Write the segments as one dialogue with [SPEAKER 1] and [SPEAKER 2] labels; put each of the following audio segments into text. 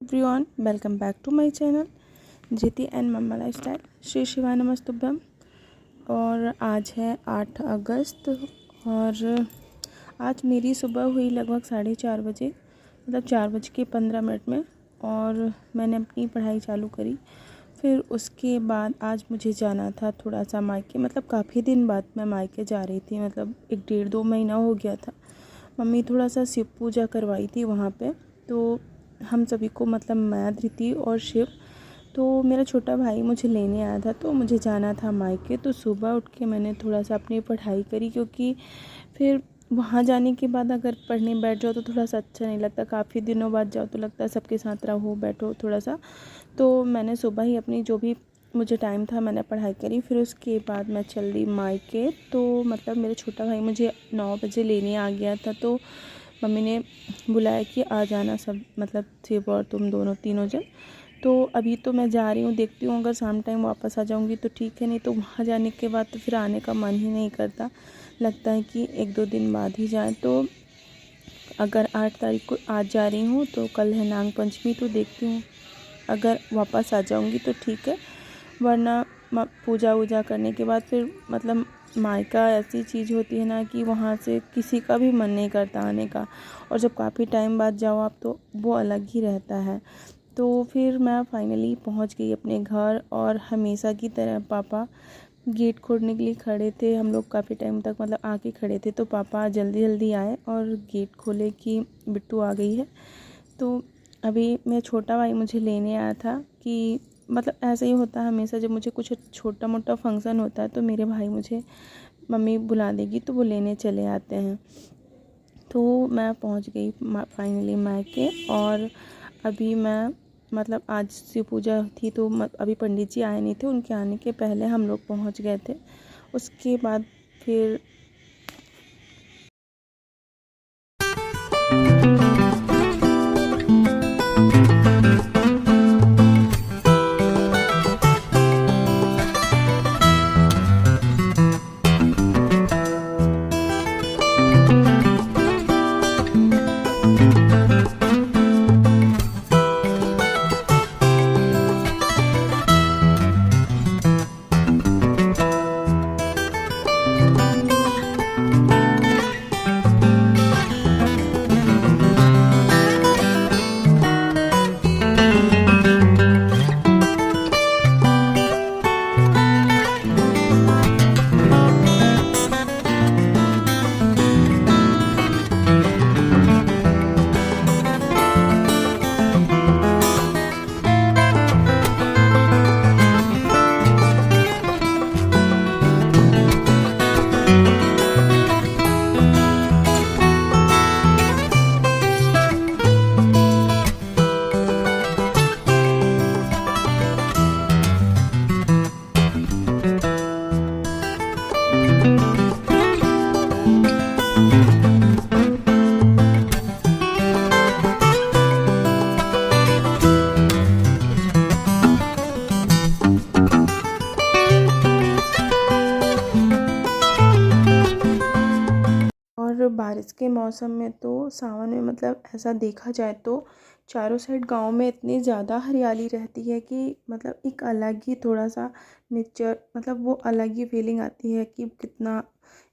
[SPEAKER 1] Everyone, welcome back to my channel Dhriti and mamma lifestyle. श्री शिवाय नमस्तुभ्यम। और आज है 8 अगस्त और आज मेरी सुबह हुई लगभग 4:30 बजे, मतलब 4:15 में। और मैंने अपनी पढ़ाई चालू करी। फिर उसके बाद आज मुझे जाना था थोड़ा सा मायके, मतलब काफ़ी दिन बाद मैं मायके जा रही थी, मतलब 1 डेढ़ 2 महीना हो गया था। मम्मी थोड़ा सा शिव पूजा करवाई थी वहाँ पे, तो हम सभी को, मतलब मैं, धृति और शिव, तो मेरा छोटा भाई मुझे लेने आया था, तो मुझे जाना था मायके। तो सुबह उठ के मैंने थोड़ा सा अपनी पढ़ाई करी, क्योंकि फिर वहाँ जाने के बाद अगर पढ़ने बैठ जाओ तो थोड़ा सा अच्छा नहीं लगता। काफ़ी दिनों बाद जाओ तो लगता है सबके साथ रहो, बैठो थोड़ा सा। तो मैंने सुबह ही अपनी जो भी मुझे टाइम था मैंने पढ़ाई करी। फिर उसके बाद मैं चल दी मायके। तो मतलब मेरा छोटा भाई मुझे 9 बजे लेने आ गया था, तो मम्मी ने बुलाया कि आ जाना सब, मतलब शिव और तुम दोनों तीनों जन। तो अभी तो मैं जा रही हूँ, देखती हूँ अगर शाम टाइम वापस आ जाऊँगी तो ठीक है, नहीं तो वहाँ जाने के बाद तो फिर आने का मन ही नहीं करता। लगता है कि 1-2 दिन बाद ही जाएँ। तो अगर 8 तारीख को आज जा रही हूँ तो कल है नाग पंचमी, तो देखती हूँ अगर वापस आ जाऊँगी तो ठीक है, वरना पूजा वूजा करने के बाद फिर, मतलब मायका ऐसी चीज़ होती है ना कि वहाँ से किसी का भी मन नहीं करता आने का। और जब काफ़ी टाइम बाद जाओ आप तो वो अलग ही रहता है। तो फिर मैं फाइनली पहुँच गई अपने घर, और हमेशा की तरह पापा गेट खोलने के लिए खड़े थे। हम लोग काफ़ी टाइम तक मतलब आके खड़े थे, तो पापा जल्दी जल्दी आए और गेट खोले कि बिट्टू आ गई है। तो अभी मेरा छोटा भाई मुझे लेने आया था कि, मतलब ऐसा ही होता है हमेशा, जब मुझे कुछ छोटा मोटा फंक्शन होता है तो मेरे भाई मुझे, मम्मी बुला देगी तो वो लेने चले आते हैं। तो मैं पहुंच गई फाइनली मायके। और अभी मैं, मतलब आज शिव पूजा थी तो अभी पंडित जी आए नहीं थे, उनके आने के पहले हम लोग पहुंच गए थे। उसके बाद फिर और बारिश के मौसम में तो सावन में, मतलब ऐसा देखा जाए तो चारों साइड गांव में इतनी ज़्यादा हरियाली रहती है कि मतलब एक अलग ही थोड़ा सा नेचर, मतलब वो अलग ही फीलिंग आती है कि कितना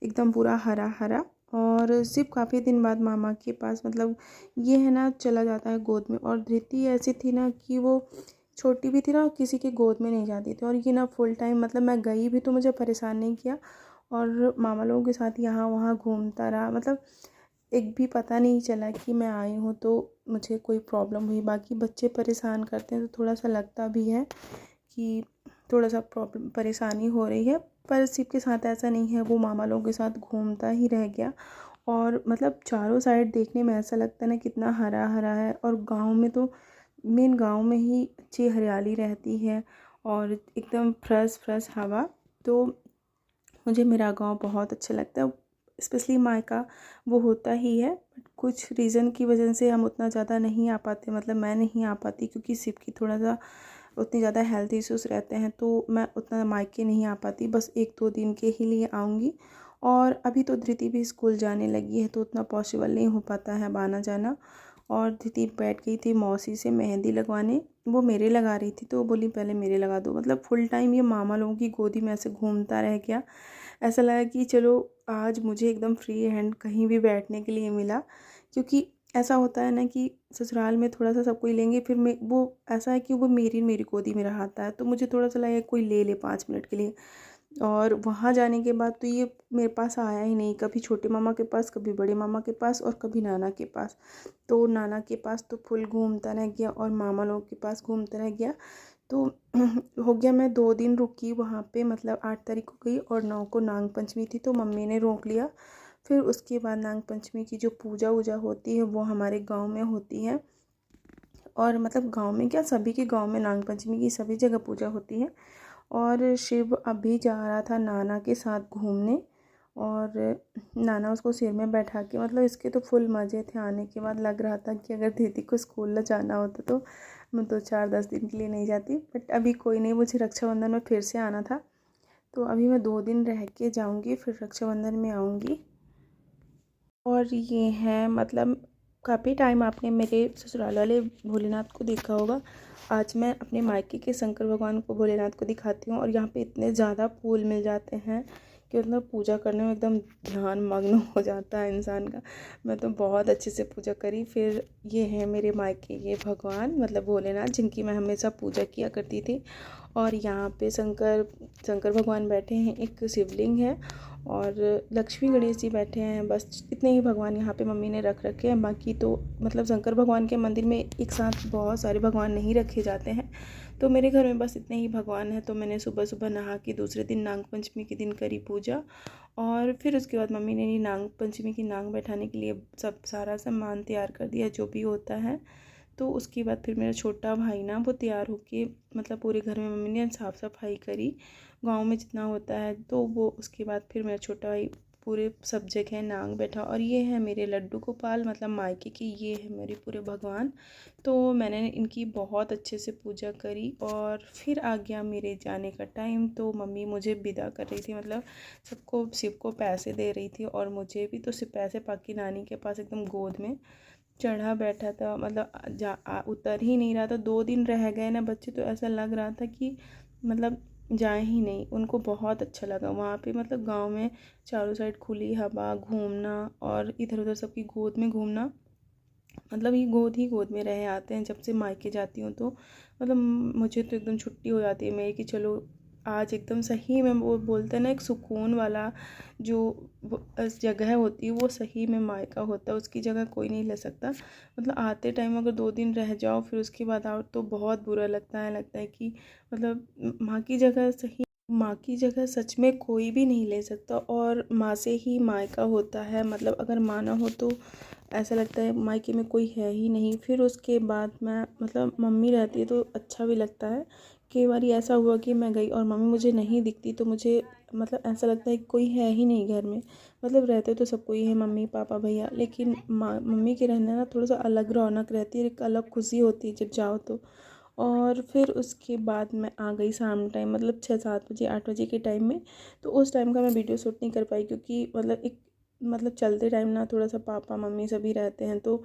[SPEAKER 1] एकदम पूरा हरा हरा। और सिर्फ काफ़ी दिन बाद मामा के पास, मतलब ये है ना, चला जाता है गोद में। और धृति ऐसी थी ना कि वो छोटी भी थी ना, किसी के गोद में नहीं जाती थी। और ये ना फुल टाइम, मतलब मैं गई भी तो मुझे परेशान नहीं किया, और मामा लोगों के साथ यहाँ वहाँ घूमता रहा। मतलब एक भी पता नहीं चला कि मैं आई हूँ तो मुझे कोई प्रॉब्लम हुई। बाकी बच्चे परेशान करते हैं तो थोड़ा सा लगता भी है कि थोड़ा सा प्रॉब्लम, परेशानी हो रही है। पर शिव के साथ ऐसा नहीं है, वो मामा लोगों के साथ घूमता ही रह गया। और मतलब चारों साइड देखने में ऐसा लगता है ना कितना हरा हरा है। और गांव में तो, मेन गांव में ही अच्छी हरियाली रहती है और एकदम फ्रेश फ्रेश हवा। तो मुझे मेरा गांव बहुत अच्छा लगता है, स्पेशली मायका वो होता ही है। बट कुछ रीज़न की वजह से हम उतना ज़्यादा नहीं आ पाते, मतलब मैं नहीं आ पाती, क्योंकि शिव की थोड़ा सा उतनी ज़्यादा हेल्थ इश्यूज़ रहते हैं, तो मैं उतना मायके नहीं आ पाती। बस 1-2 दिन के ही लिए आऊँगी। और अभी तो धृति भी स्कूल जाने लगी है तो उतना पॉसिबल नहीं हो पाता है आना जाना। और दीदी बैठ गई थी मौसी से मेहंदी लगवाने। वो मेरे लगा रही थी तो वो बोली पहले मेरे लगा दो। मतलब फुल टाइम ये मामा लोगों की गोदी में ऐसे घूमता रह गया। ऐसा लगा कि चलो आज मुझे एकदम फ्री हैंड कहीं भी बैठने के लिए मिला, क्योंकि ऐसा होता है ना कि ससुराल में थोड़ा सा सब कोई लेंगे, फिर मैं वो ऐसा है कि वो मेरी गोदी में रहाता है, तो मुझे थोड़ा सा लगा कोई ले ले 5 मिनट के लिए। और वहाँ जाने के बाद तो ये मेरे पास आया ही नहीं, कभी छोटे मामा के पास, कभी बड़े मामा के पास और कभी नाना के पास। तो नाना के पास तो फुल घूमता रह गया और मामा लोग के पास घूमता रह गया। तो हो गया, मैं 2 दिन रुकी वहाँ पे, मतलब 8 तारीख को गई और 9 को नाग पंचमी थी तो मम्मी ने रोक लिया। फिर उसके बाद नाग पंचमी की जो पूजा वूजा होती है वो हमारे गांव में होती है। और मतलब गांव में क्या, सभी के गांव में नाग पंचमी की सभी जगह पूजा होती है। और शिव अभी जा रहा था नाना के साथ घूमने, और नाना उसको सिर में बैठा के, मतलब इसके तो फुल मज़े थे। आने के बाद लग रहा था कि अगर दीदी को स्कूल जाना होता तो मैं तो 4-10 दिन के लिए नहीं जाती, बट अभी कोई नहीं, मुझे रक्षाबंधन में फिर से आना था। तो अभी मैं 2 दिन रह के जाऊँगी, फिर रक्षाबंधन में आऊँगी। और ये है मतलब काफ़ी टाइम आपने मेरे ससुराल वाले भोलेनाथ को देखा होगा। आज मैं अपने मायके के शंकर भगवान को भोलेनाथ को दिखाती हूँ। और यहाँ पे इतने ज़्यादा फूल मिल जाते हैं कि मतलब पूजा करने में एकदम ध्यान मग्न हो जाता है इंसान का। मैं तो बहुत अच्छे से पूजा करी। फिर ये है मेरे मायके के भगवान, मतलब भोलेनाथ, जिनकी मैं हमेशा पूजा किया करती थी। और यहाँ पे शंकर भगवान बैठे हैं, एक शिवलिंग है और लक्ष्मी गणेश जी बैठे हैं। बस इतने ही भगवान यहाँ पे मम्मी ने रख रखे हैं। बाकी तो मतलब शंकर भगवान के मंदिर में एक साथ बहुत सारे भगवान नहीं रखे जाते हैं, तो मेरे घर में बस इतने ही भगवान हैं। तो मैंने सुबह सुबह नहा के दूसरे दिन नाग पंचमी के दिन करी पूजा। और फिर उसके बाद मम्मी ने नाग पंचमी की नाग बैठाने के लिए सब सारा सामान तैयार कर दिया जो भी होता है। तो उसके बाद फिर मेरा छोटा भाई ना वो तैयार होके, मतलब पूरे घर में मम्मी ने साफ़ सफाई करी गांव में जितना होता है। तो वो उसके बाद फिर मेरा छोटा भाई पूरे सब जगह नाग बैठा। और ये है मेरे लड्डू गोपाल, मतलब मायके की, ये है मेरे पूरे भगवान। तो मैंने इनकी बहुत अच्छे से पूजा करी और फिर आ गया मेरे जाने का टाइम। तो मम्मी मुझे विदा कर रही थी, मतलब सबको शिव को पैसे दे रही थी और मुझे भी। तो सिर्फ पैसे पाके नानी के पास एकदम गोद में चढ़ा बैठा था, मतलब उतर ही नहीं रहा था। 2 दिन रह गए ना बच्चे, तो ऐसा लग रहा था कि मतलब जाए ही नहीं। उनको बहुत अच्छा लगा वहाँ पे, मतलब गांव में चारों साइड खुली हवा, घूमना और इधर उधर सबकी गोद में घूमना। मतलब ये गोद ही गोद में रहे आते हैं जब से मायके जाती हूँ। तो मतलब मुझे तो एकदम छुट्टी हो जाती है मेरी कि चलो आज एकदम सही में, वो बोलते हैं ना एक सुकून वाला जो जगह होती है वो सही में मायका होता है, उसकी जगह कोई नहीं ले सकता। मतलब आते टाइम अगर 2 दिन रह जाओ फिर उसके बाद आओ तो बहुत बुरा लगता है कि मतलब माँ की जगह सच में कोई भी नहीं ले सकता। और माँ से ही मायका होता है, मतलब अगर माँ ना हो तो ऐसा लगता है मायके में कोई है ही नहीं। फिर उसके बाद मैं, मतलब मम्मी रहती है तो अच्छा भी लगता है। कई बार ऐसा हुआ कि मैं गई और मम्मी मुझे नहीं दिखती तो मुझे मतलब ऐसा लगता है कि कोई है ही नहीं घर में। मतलब रहते तो सब कोई है, मम्मी पापा भैया, लेकिन मम्मी के रहने ना थोड़ा सा अलग रौनक रहती है, एक अलग खुशी होती है जब जाओ तो। और फिर उसके बाद मैं आ गई शाम टाइम, मतलब 6-7 बजे 8 बजे के टाइम में। तो उस टाइम का मैं वीडियो शूट नहीं कर पाई क्योंकि मतलब चलते टाइम ना थोड़ा सा पापा मम्मी सभी रहते हैं, तो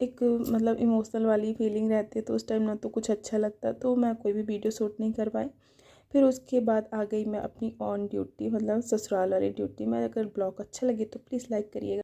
[SPEAKER 1] एक मतलब इमोशनल वाली फीलिंग रहती है। तो उस टाइम ना तो कुछ अच्छा लगता, तो मैं कोई भी वीडियो शूट नहीं कर पाई। फिर उसके बाद आ गई मैं अपनी ऑन ड्यूटी, मतलब ससुराल वाली ड्यूटी में। अगर ब्लॉग अच्छा लगे तो प्लीज़ लाइक करिएगा।